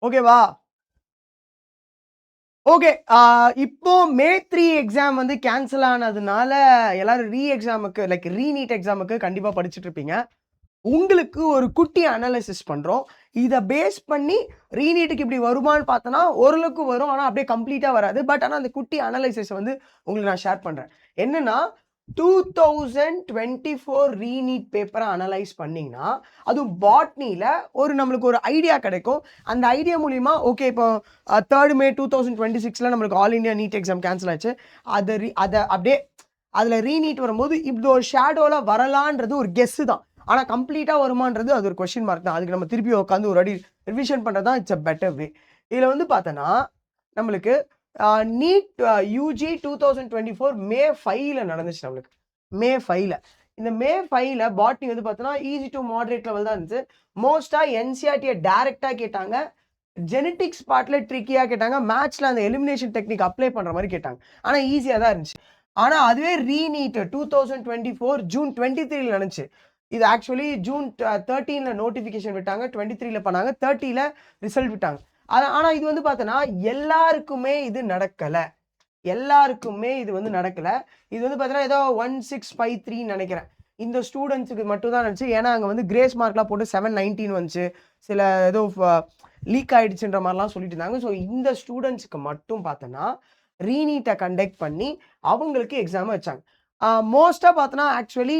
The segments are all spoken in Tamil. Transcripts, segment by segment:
ஓகேவா? ஓகே. இப்போ மே 3 எக்ஸாம் வந்து கேன்சல் ஆனதுனால, எல்லாரும் எக்ஸாமுக்கு ரீநீட் எக்ஸாமுக்கு கண்டிப்பா படிச்சுட்டு இருப்பீங்க. உங்களுக்கு ஒரு குட்டி அனாலிசிஸ் பண்றோம். இத பேஸ் பண்ணி ரீநீட்க்கு இப்படி வருமான்னு பார்த்தோம்னா, ஓரளவுக்கு வரும். ஆனா அப்படியே கம்ப்ளீட்டா வராது. ஆனா அந்த குட்டி அனலைசிஸ் வந்து உங்களுக்கு நான் ஷேர் பண்றேன். என்னன்னா 2024 ரீநீட் பேப்பர அனலைஸ் பண்ணீங்கன்னா, அதுவும் பாட்னில நம்மளுக்கு ஒரு ஐடியா கிடைக்கும். அந்த ஐடியா மூலியமா ஓகே இப்போ 3 மே 2026ல நம்மளுக்கு all India NEET exam cancel ஆச்சு. அத அப்படியே அதுல ரீநீட் வரும்போது இப்படி ஒரு ஷேடோல வரலான்றது ஒரு கெஸ் தான். ஆனா கம்ப்ளீட்டா வருமான்றது அது ஒரு கொஸ்டின் மார்க் தான். அதுக்கு நம்ம திருப்பி உட்காந்து ஒரு அடி ரிவிஷன் பண்றது தான் இட்ஸ் அ பெட்டர் வே. இதுல வந்து பார்த்தோன்னா, நம்மளுக்கு நீட் யுஜி 2024 மே 5ல நடந்துச்சு நம்மளுக்கு. மே 5ல. இந்த மே 5ல பாட்னி வந்து பார்த்தோன்னா, ஈஸி டூ மாடரேட் லெவல் தான் இருந்துச்சு. மோஸ்ட்டா என்சிஇஆர்டிய டைரக்ட்டா கேட்டாங்க. ஜெனடிக்ஸ் பார்ட்ல ட்ரிக்கியா கேட்டாங்க. மேத்ஸ்ல அந்த எலிமினேஷன் டெக்னிக் அப்ளை பண்ற மாரி கேட்டாங்க. ஆனா ஈஸியா தான் இருந்துச்சு. ஆனா அதுவே ரீநீட் 2024 ஜூன் 23ல நடந்துச்சு. இது ஆக்சுவலி ஜூன் 13ல நோட்டிஃபிகேஷன் விட்டாங்க. 23ல பண்ணாங்க. 30ல ரிசல்ட் விட்டாங்க. ஆனா இது வந்து பார்த்தோன்னா, எல்லாருக்குமே இது நடக்கல. எல்லாருக்குமே இது வந்து நடக்கல. இது வந்து பார்த்தீங்கன்னா, ஏதோ 1653 நெனைக்கிறேன். இந்த ஸ்டூடண்ட்ஸ்க்கு மட்டும் தான் நடந்துச்சு. ஏன்னா, அங்க வந்து கிரேஸ் மார்க்லாம் போட்டு 719 வந்துச்சு. சில ஏதோ லீக் ஆயிடுச்சுன்ற மாரிலாம் சொல்லிட்டு இருந்தாங்க. ஸோ இந்த ஸ்டூடண்ட்ஸ்க்கு மட்டும் பார்த்தோன்னா, ரீநீட்ட கண்டக்ட் பண்ணி அவங்களுக்கு எக்ஸாம வச்சாங்க. மோஸ்ட்டா பார்த்தோன்னா, ஆக்சுவலி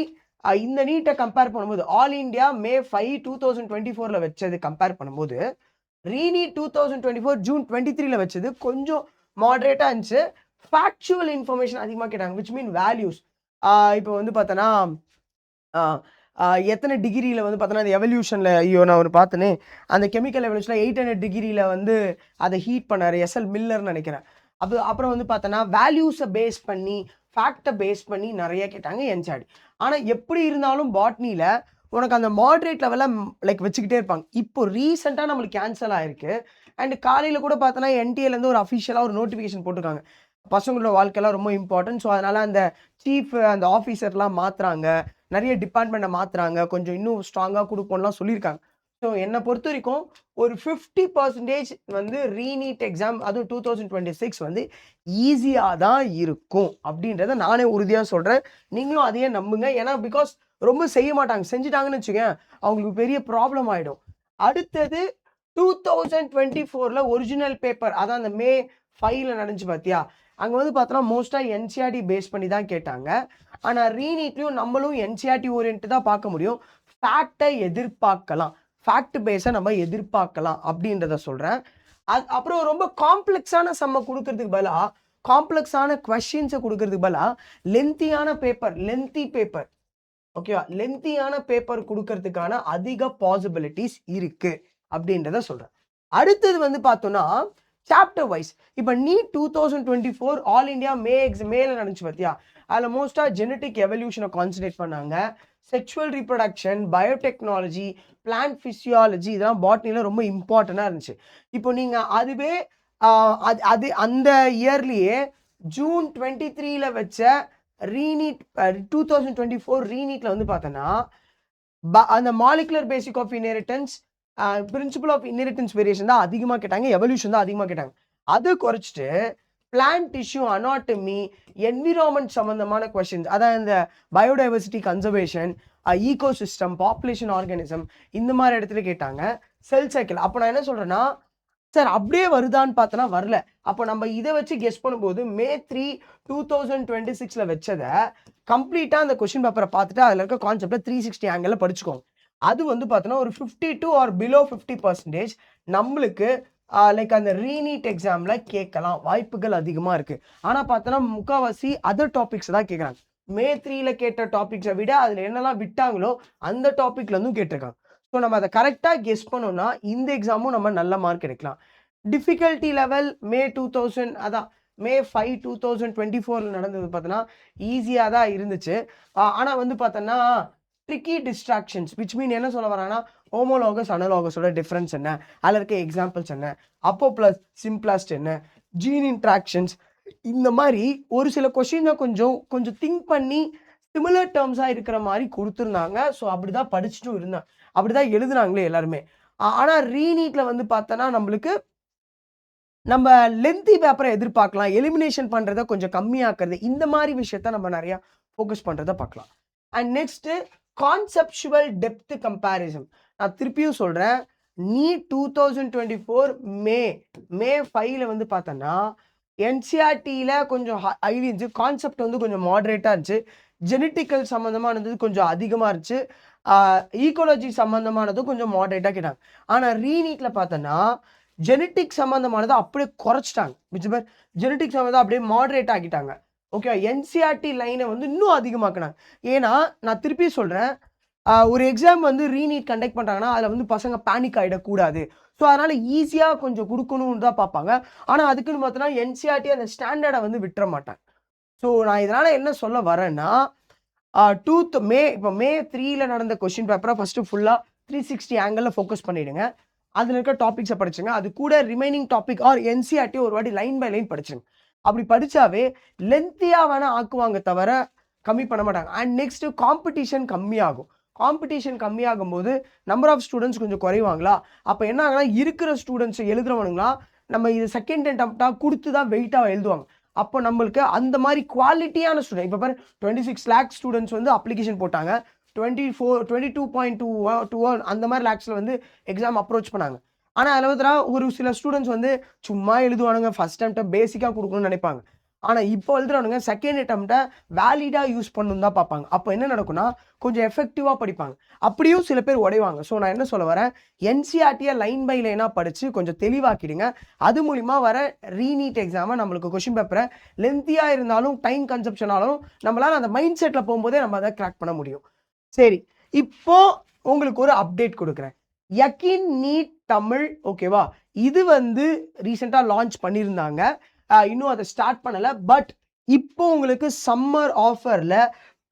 இந்த நீட்ட கம்பேர் பண்ணும்போது, ஆல் இண்டியா மே 5 2024ல வச்சது கம்பேர் பண்ணும்போது, ரீநீட் 2024 ஜூன் 23ல வச்சது கொஞ்சம் மாடரேட்டா இருந்துச்சு. ஃபேக்சுவல் இன்ஃபர்மேஷன் அதிகமா கேட்டாங்க. Which mean values. இப்போ வந்து பார்த்தோன்னா, ஆ அ எத்தன டிகிரில வந்து பார்த்தோன்னா, அந்த எவல்யூஷன்ல ஐயோ! நான் ஒண்ணு பார்த்தேனே. அந்த கெமிக்கல் எவல்யூஷன்ல 800 டிகிரில வந்து அத ஹீட் பண்ணாரு. எஸ்எல் மில்லர்ன்னு நெனைக்கிறேன். அப்புறம் வந்து பார்த்தோன்னா, வேல்யூஸ பேஸ் பண்ணி, ஃபேக்ட்ட பேஸ் பண்ணி நெறைய கேட்டாங்க என்சிஇஆர்டி. ஆனா எப்படி இருந்தாலும் பாட்னில உனக்கு அந்த மாடரேட் லெவல்ல வச்சுக்கிட்டே இருப்பாங்க. இப்போ ரீசென்ட்டா நம்மளுக்கு கேன்சல் ஆயிருக்கு. அண்ட் காலையில கூட பார்த்தோன்னா, என்டிஏலேருந்து ஒரு அஃபிஷியலா ஒரு நோட்டிஃபிகேஷன் போட்டுருக்காங்க. பசங்களோட வாழ்க்கைலாம் ரொம்ப இம்பார்ட்டன்ட். ஸோ, அதனால அந்த சீஃப் அந்த ஆஃபீசர்லாம் மாத்துறாங்க. நெறைய டிபார்ட்மெண்ட்ட மாத்துறாங்க. கொஞ்சம் இன்னும் ஸ்ட்ராங்கா குடுப்போம்லாம் சொல்லியிருக்காங்க. ஸோ, என்ன பொறுத்தவரைக்கும் ஒரு 50% வந்து ரீநீட் எக்ஸாம் அதுவும் 2026 வந்து ஈஸியா தான் இருக்கும். அப்படின்றத நானே உறுதியா சொல்றேன். நீங்களும் அதையே நம்புங்க. ஏன்னா, பிகாஸ் ரொம்ப செய்ய மாட்டாங்க. செஞ்சுட்டாங்கன்னு வச்சுக்கயேன், அவங்களுக்கு பெரிய ப்ராப்ளம் ஆயிடும். அடுத்தது 2024ல ஒரிஜினல் பேப்பர் அதான் அந்த மே 5ல நடந்துச்சு பார்த்தியா? அங்க வந்து பார்த்தோம்னா, மோஸ்ட்டா என்சிஇஆர்டி பேஸ் பண்ணி தான் கேட்டாங்க. ஆனா ரீநீட்லயும் நம்மளும் என்சிஇஆர்டி ஓரியன்ட் தான் பார்க்க முடியும். ஃபேக்ட்ட எதிர்பார்க்கலாம். ஃபேக்ட் பேஸ நம்ம எதிர்பார்க்கலாம் அப்படின்றத சொல்றேன். அப்புறம் ரொம்ப காம்ப்ளக்ஸான சம்ம குடுக்கறதுக்கு பதிலா, காம்ப்ளக்ஸான கொஸ்டின்ஸ குடுக்கறதுக்கு பதிலா, லென்த்தி பேப்பர் ஓகேவா? லென்த்தியான பேப்பர் குடுக்கறதுக்கான அதிக பாசிபிலிட்டீஸ் இருக்கு. அப்படின்றத சொல்றேன். அடுத்தது வந்து பார்த்தோம்னா, சாப்டர் வைஸ். இப்ப நீட் 2024 ஆல் இண்டியா மேல நடந்துச்சு பார்த்தியா? அதுல மோஸ்ட்டா ஜெனடிக் எவல்யூஷன கான்சன்ட்ரேட் பண்ணாங்க. Sexual reproduction, biotechnology, plant physiology இதெல்லாம் பாட்னில ரொம்ப இம்பார்ட்டன்ட்டா இருந்துச்சு. இப்போ நீங்க அதுவே அ அது அது அந்த இயர்லயே ஜூன் 23ல வச்ச ரீநீட் 2024 ரீநீட்ல வந்து பார்த்தோன்னா, அந்த molecular basic of inheritance, principle of inheritance variation தான் அதிகமா கேட்டாங்க. எவல்யூஷன் தான் அதிகமா கேட்டாங்க. அது குறைச்சுட்டு பிளான்ட் டிஷ்யூ அனாட்டமி, என்விரான்மென்ட் சம்பந்தமான கொஸ்டின்ஸ் அதான் இந்த biodiversity conservation, ecosystem, population organism இந்த மாரி இடத்துல கேட்டாங்க. Cell cycle. அப்ப நான் என்ன சொல்றேன்னா, சார் அப்படியே வருதான்னு பார்த்தோன்னா வரல. அப்ப நம்ம இத வச்சு கெஸ் பண்ணும்போது மே 3 2026ல வச்சத கம்ப்ளீட்டா அந்த கொஸ்டின் பேப்பர பார்த்துட்டு அதுல இருக்க கான்செப்ட்ட 360 ஆங்கிள்ல படிச்சுக்கோங்க. அது வந்து பார்த்தோன்னா ஒரு 52 ஆர் பிலோ 50% நம்மளுக்கு அந்த ரீநீட் எக்ஸாம்ல கேட்கலாம். வாய்ப்புகள் அதிகமா இருக்கு. ஆனா பார்த்தோன்னா முக்காவாசி அதர் டாபிக்ஸ் தான் கேட்குறாங்க. மே 3ல கேட்ட டாபிக்ஸ விட அதுல என்னலாம் விட்டாங்களோ அந்த டாபிக்ல இருந்தும் கேட்டிருக்காங்க. ஸோ நம்ம அத கரெக்ட்டா கெஸ் பண்ணோம்னா, இந்த எக்ஸாமும் நம்ம நல்ல மார்க் எடுக்கலாம். டிஃபிகல்டி லெவல் மே 2000 அதான் மே 5 2024ல நடந்தது பார்த்தோன்னா, ஈஸியா தான் இருந்துச்சு. ஆனா வந்து பார்த்தோன்னா, ட்ரிக்கி டிஸ்ட்ராக்ஷன்ஸ் விச் மீன் என்ன சொல்ல வரான்னா, ஹோமோலோகஸ், அனலோகஸோட டிஃபரன்ஸ் என்ன? அதுல இருக்க எக்ஸாம்பிள்ஸ் என்ன? அப்போ பிளஸ் சிம்ப்ளஸ்ட் என்ன? ஜீன் இன்டராக்ஷன்ஸ் இந்த மாரி ஒரு சில கொஸ்டின கொஞ்சம் கொஞ்சம் திங்க் பண்ணி சிமிலர் டெர்ம்ஸா இருக்கிற மாரி குடுத்திருந்தாங்க. ஸோ அப்படிதான் படிச்சுட்டும் இருந்தேன். அப்படிதான் எழுதுனாங்களே எல்லாருமே. ஆனால் ரீநீட்டில் வந்து பார்த்தோன்னா நம்மளுக்கு நம்ம லென்த்தி பேப்பரை எதிர்பார்க்கலாம். எலிமினேஷன் பண்றத கொஞ்சம் கம்மியாக்குறது. இந்த மாரி விஷயத்த நம்ம நெறையா ஃபோக்கஸ் பண்றத பார்க்கலாம். And next conceptual depth comparison. நான் திருப்பியும் சொல்றேன். நீட் 2024 மே மே 5ல வந்து பார்த்தோன்னா, என்சிஆர்டில கொஞ்சம் ஹைலி இருந்துச்சு. கான்செப்ட் வந்து கொஞ்சம் மாடரேட்டா இருந்துச்சு. ஜெனடிக்கல் சம்மந்தமானது கொஞ்சம் அதிகமா இருந்துச்சு. ஈக்காலஜி சம்மந்தமானதும் கொஞ்சம் மாடரேட்டா கேட்டாங்க. ஆனா ரீநீட்ல பார்த்தோன்னா, ஜெனடிக் சம்மந்தமானத அப்படியே குறைச்சிட்டாங்க. ஜெனடிக் சம்மந்தம் அப்படியே மாடரேட் ஆக்கிட்டாங்க. ஓகேவா? என்சிஆர்டி லைன வந்து இன்னும் அதிகமாக்குனாங்க. ஏன்னா, நான் திருப்பி சொல்றேன். ஒரு எக்ஸாம் வந்து ரீநீட் கண்டக்ட் பண்றாங்கன்னா, அதுல வந்து பசங்க பேனிக் ஆயிடக்கூடாது. ஸோ, அதனால ஈஸியா கொஞ்சம் குடுக்கணும்னு தான் பார்ப்பாங்க. ஆனா, அதுக்குன்னு பார்த்தோன்னா, என்சிஆர்டி அந்த ஸ்டாண்டர்ட வந்து விட்டுற மாட்டாங்க. ஸோ, நான் இதனால என்ன சொல்ல வரேன்னா, இப்போ மே 3ல நடந்த கொஸ்டின் பேப்பர ஃபர்ஸ்ட்டு ஃபுல்லா 360 ஆங்கிள்ல ஃபோக்கஸ் பண்ணிடுங்க. அதுல இருக்க டாபிக்ஸ படிச்சுங்க. அது கூட ரிமைனிங் டாபிக் ஆர் என்சிஆர்டி ஒரு வாட்டி லைன் பை லைன் படிச்சுருங்க. அப்படி படிச்சாவே லென்த்தியா வேணா ஆக்குவாங்க தவிர, கம்மி பண்ண மாட்டாங்க. அண்ட் நெக்ஸ்ட் காம்படிஷன் கம்மியாகும். காம்படிஷன் கம்மியாகும்போது நம்பர் ஆஃப் ஸ்டூடண்ட்ஸ் கொஞ்சம் குறைவாங்களா? அப்ப என்ன ஆகும்னா, இருக்கிற ஸ்டூடண்ட்ஸ் எழுதுறவனுங்கலாம் நம்ம இது செகண்ட் அட்டெம்ப்ட்டா குடுத்து தான் வெயிட்டா எழுதுவாங்க. அப்போ நம்மளுக்கு அந்த மாரி குவாலிட்டியான ஸ்டூடண்ட் இப்ப பாரு 26 லேக் ஸ்டூடண்ட்ஸ் வந்து அப்ளிகேஷன் போட்டாங்க. 22.21 அந்த மாரி லேக்ஸ்ல வந்து எக்ஸாம் அப்ரோச் பண்ணாங்க. ஆனா, அதுல பார்த்தீங்கன்னா, ஒரு சில ஸ்டூடண்ட்ஸ் வந்து சும்மா எழுதுவானுங்க. ஃபர்ஸ்ட் அட்டெம்ப்ட்ட பேசிக்கா குடுக்கணும்னு நெனைப்பாங்க. ஆனா, இப்போ எழுதுறவனுங்க செகண்ட் அட்டெம்ப்ட்ட வேலிடா யூஸ் பண்ணணும்னு தான் பார்ப்பாங்க. அப்போ என்ன நடக்கும்னா, கொஞ்சம் எஃபெக்டிவா படிப்பாங்க. அப்படியும் சில பேர் உடைவாங்க. ஸோ, நான் என்ன சொல்ல வரேன், என்சிஆர்டிய லைன் பை லைனா படிச்சு கொஞ்சம் தெளிவாக்கிடுங்க. அது மூலியமா வர ரீநீட் எக்ஸாம நம்மளுக்கு கொஸ்டின் பேப்பர லென்த்தியா இருந்தாலும், டைம் கன்சப்ஷனாலும் நம்மளால அந்த மைண்ட் செட்ல போம்போதே நம்ம அத கிராக் பண்ண முடியும். சரி, இப்போ உங்களுக்கு ஒரு அப்டேட் குடுக்குறேன். யகீன் நீட் தமிழ் ஓகேவா? இது வந்து ரீசென்ட்டா லான்ச் பண்ணியிருந்தாங்க. இன்னும் அத ஸ்டார்ட் பண்ணல. பட் இப்போ உங்களுக்கு சம்மர் ஆஃபர்ல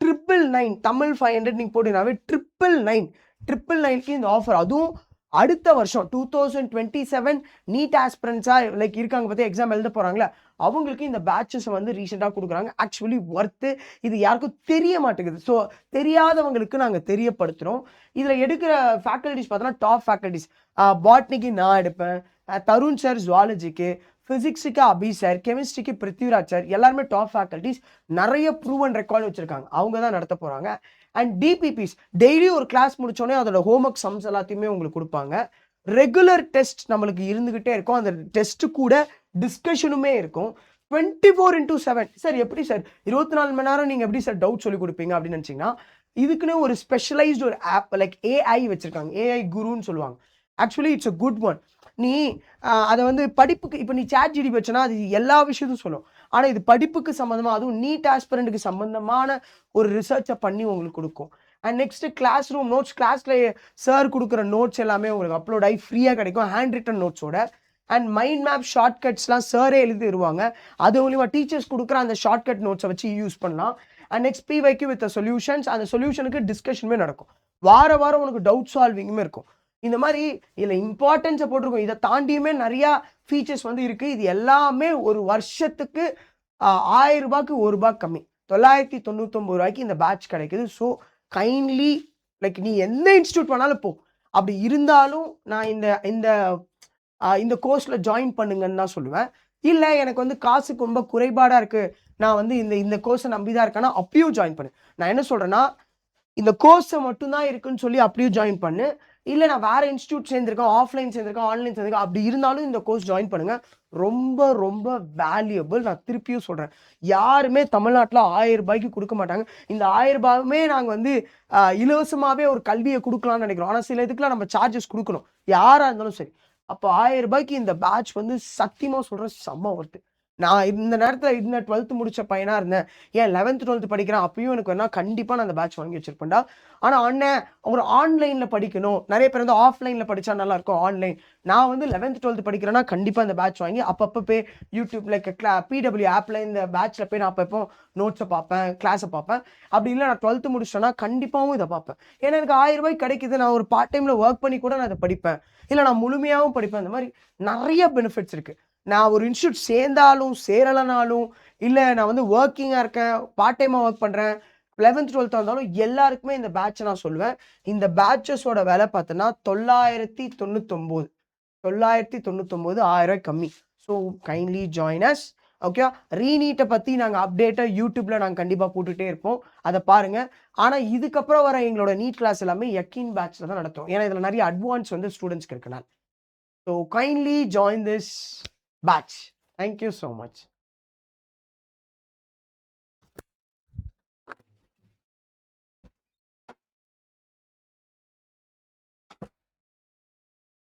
999 தமிழ் 500 நீங்க போட்டீங்கனாவே 999க்கு இந்த ஆஃபர். அதுவும் அடுத்த வருஷம் 2027 நீட் ஆஸ்பிரண்ட்ஸா லைக் இருக்காங்க பாத்தியா எக்ஸாம் எழுத போறாங்கல்ல, அவங்களுக்கு இந்த பேட்சஸ் வந்து ரீசென்ட்டா குடுக்குறாங்க. ஆக்சுவலி வொர்த் இது யாருக்கும் தெரிய மாட்டேங்குது. ஸோ தெரியாதவங்களுக்கு நாங்க தெரியப்படுத்துறோம். இதுல எடுக்கிற ஃபேக்கல்டிஸ் பார்த்தோம்னா டாப் ஃபேக்கல்டிஸ். பாட்னிக்கு நான் எடுப்பேன். தருண் சார் ஜூவாலஜிக்கு, பிசிக்ஸுக்கு அபி சார், கெமிஸ்ட்ரிக்கு பிருத்விராஜ் சார் எல்லாருமே டாப் ஃபேக்கல்டிஸ். நெறைய ப்ரூவன் ரெக்கார்ட் வச்சிருக்காங்க. அவங்க தான் நடத்த போறாங்க. அண்ட் டிபிபிஸ் டெய்லி ஒரு கிளாஸ் முடிச்சோனே அதோட ஹோம் ஒர்க் சம்ஸ் எல்லாத்தையுமே உங்களுக்கு குடுப்பாங்க. ரெகுலர் டெஸ்ட் நம்மளுக்கு இருந்துகிட்டே இருக்கும். அந்த டெஸ்ட் கூட டிஸ்கஷனுமே இருக்கும். 24/7 சார் எப்படி சார் 24 மணி நேரம் நீங்க எப்படி சார் டவுட் சொல்லிக் குடுப்பீங்க அப்படின்னு நினைச்சீங்கன்னா, இதுக்குன்னு ஒரு ஸ்பெஷலைஸ்ட் ஒரு ஆப் லைக் ஏஐ வச்சிருக்காங்க. ஏஐ குருன்னு சொல்லுவாங்க. Actually it's a good one. நீ அத வந்து படிப்புக்கு இப்ப நீ சாட் ஜிடிபி வச்சனா அது எல்லா விஷயத்தையும் சொல்லும். ஆனா இது படிப்புக்கு சம்மந்தமா அதுவும் நீட் ஆஸ்பிரண்ட்க்கு சம்மந்தமான ஒரு ரிசர்ச்ச பண்ணி உங்களுக்கு குடுக்கும். And next class room notes கிளாஸ்ல சார் குடுக்குற நோட்ஸ் எல்லாமே உங்களுக்கு அப்லோட் ஆகி ஃப்ரீயா கிடைக்கும். ஹேண்ட் ரிட்டன் நோட்ஸோட. அண்ட் மைண்ட் மேப் ஷார்ட்கட்ஸ்லாம் சாரே எழுதி தருவாங்க. அது மூலியமா டீச்சர்ஸ் குடுக்குற அந்த ஷார்ட்கட் நோட்ஸ வச்சு யூஸ் பண்ணலாம். And next PYQ with solutions அந்த சொல்யூஷனுக்கு டிஸ்கஷனுமே நடக்கும். வாரம் உனக்கு டவுட் சால்விங்குமே இருக்கும். இந்த மாரி இதுல இம்பார்ட்டன்ஸ போட்டிருக்கும். இத தாண்டியுமே நெறைய ஃபீச்சர்ஸ் வந்து இருக்கு. இது எல்லாமே ஒரு வருஷத்துக்கு ரூ. 1000க்கு ரூ. 1 கம்மி. ரூ. 999 இந்த பேட்ச் கிடைக்குது. ஸோ கைண்ட்லி லைக் நீ எந்த இன்ஸ்டிடியூட் வேணாலும் போ. அப்படி இருந்தாலும் நான் இந்த இந்த இந்த கோர்ஸ்ல ஜாயின் பண்ணுங்கன்னு தான் சொல்லுவேன். இல்ல எனக்கு வந்து காசுக்கு ரொம்ப குறைபாடா இருக்கு. நான் வந்து இந்த இந்த கோர்ஸ நம்பி தான் இருக்கேன்னா, அப்பயும் ஜாயின் பண்ணு. நான் என்ன சொல்றேன்னா, இந்த கோர்ஸ மட்டும் தான் இருக்குன்னு சொல்லி அப்படியும் ஜாயின் பண்ணு. இல்ல நான் வேற இன்ஸ்டிடியூட் சேர்ந்திருக்கேன், ஆஃப்லைன் சேர்ந்திருக்கேன், ஆன்லைன் சேர்ந்திருக்கேன். அப்படி இருந்தாலும் இந்த கோர்ஸ் ஜாயின் பண்ணுங்க. ரொம்ப வேல்யூபிள். நான் திருப்பியும் சொல்றேன். யாருமே தமிழ்நாட்டுல ரூ. 1000க்கு குடுக்க மாட்டாங்க. இந்த ரூ. 1000மே நாங்க வந்து இலவசமாவே ஒரு கல்விய குடுக்கலாம்னு நினைக்கிறோம். ஆனா சில இதுக்கெல்லாம் நம்ம சார்ஜஸ் குடுக்கணும். யாரா இருந்தாலும் சரி. அப்போ ரூ. 1000க்கு இந்த பேட்ச் வந்து சத்தியமா சொல்றேன் செம்ம ஒர்த். நான் இந்த நேரத்துல இந்த 12th முடிச்ச பையனா இருந்தேன். ஏன் 11th, 12th படிக்கிறேன். அப்பயும் எனக்கு வேணா கண்டிப்பா நான் அந்த பேட்ச் வாங்கி வச்சிருப்பேன்டா. ஆனா அண்ணன் ஒரு ஆன்லைன்ல படிக்கணும். நெறைய பேர் வந்து ஆஃப்லைன்ல படிச்சா நல்லா இருக்கும். ஆன்லைன். நான் வந்து 11th, 12th படிக்கிறேன்னா கண்டிப்பா இந்த பேட்ச் வாங்கி அப்பப்ப போய் யூடியூப் லைக் பிடபிள்யூ ஆப்ல இந்த பேட்ச்ல போய் நான் அப்பப்போ நோட்ஸ பார்ப்பேன், கிளாஸ பார்ப்பேன். அப்படி இல்ல நான் 12th முடிச்சிட்டேன்னா கண்டிப்பாவும் இத பார்ப்பேன். ஏன்னா எனக்கு ரூ. 1000 கிடைக்குது. நான் ஒரு பார்ட் டைம்ல வொர்க் பண்ணி கூட நான் இத படிப்பேன். இல்ல நான் முழுமையாவும் படிப்பேன். இந்த மாரி நெறைய பெனிஃபிட்ஸ் இருக்கு. நான் ஒரு இன்ஸ்டிடியூட் சேர்ந்தாலும், சேரலனாலும், இல்ல நான் வந்து வொர்க்கிங்கா இருக்கேன், பார்ட் டைமா வொர்க் பண்றேன். 11th 12th இருந்தாலும் எல்லாருக்குமே இந்த பேட்சை நான் சொல்லுவேன். இந்த பேட்சஸோட விலை பார்த்தோன்னா 999 999 1000 கம்மி. So kindly join us. Okay, ரீநீட்டை பற்றி நாங்கள் அப்டேட்டாக யூடியூப்பில் நாங்கள் கண்டிப்பாக போட்டுகிட்டே இருப்போம், அதை பாருங்கள். ஆனால் இதுக்கப்புறம் வர எங்களோட நீட் கிளாஸ் எல்லாமே யக்கீன் பேட்சில் தான் நடத்தும். ஏன்னா இதில் நிறைய அட்வான்ஸ் வந்து ஸ்டூடெண்ட்ஸ்க்கு இருக்கனால. So kindly join this batch. Thank you so much.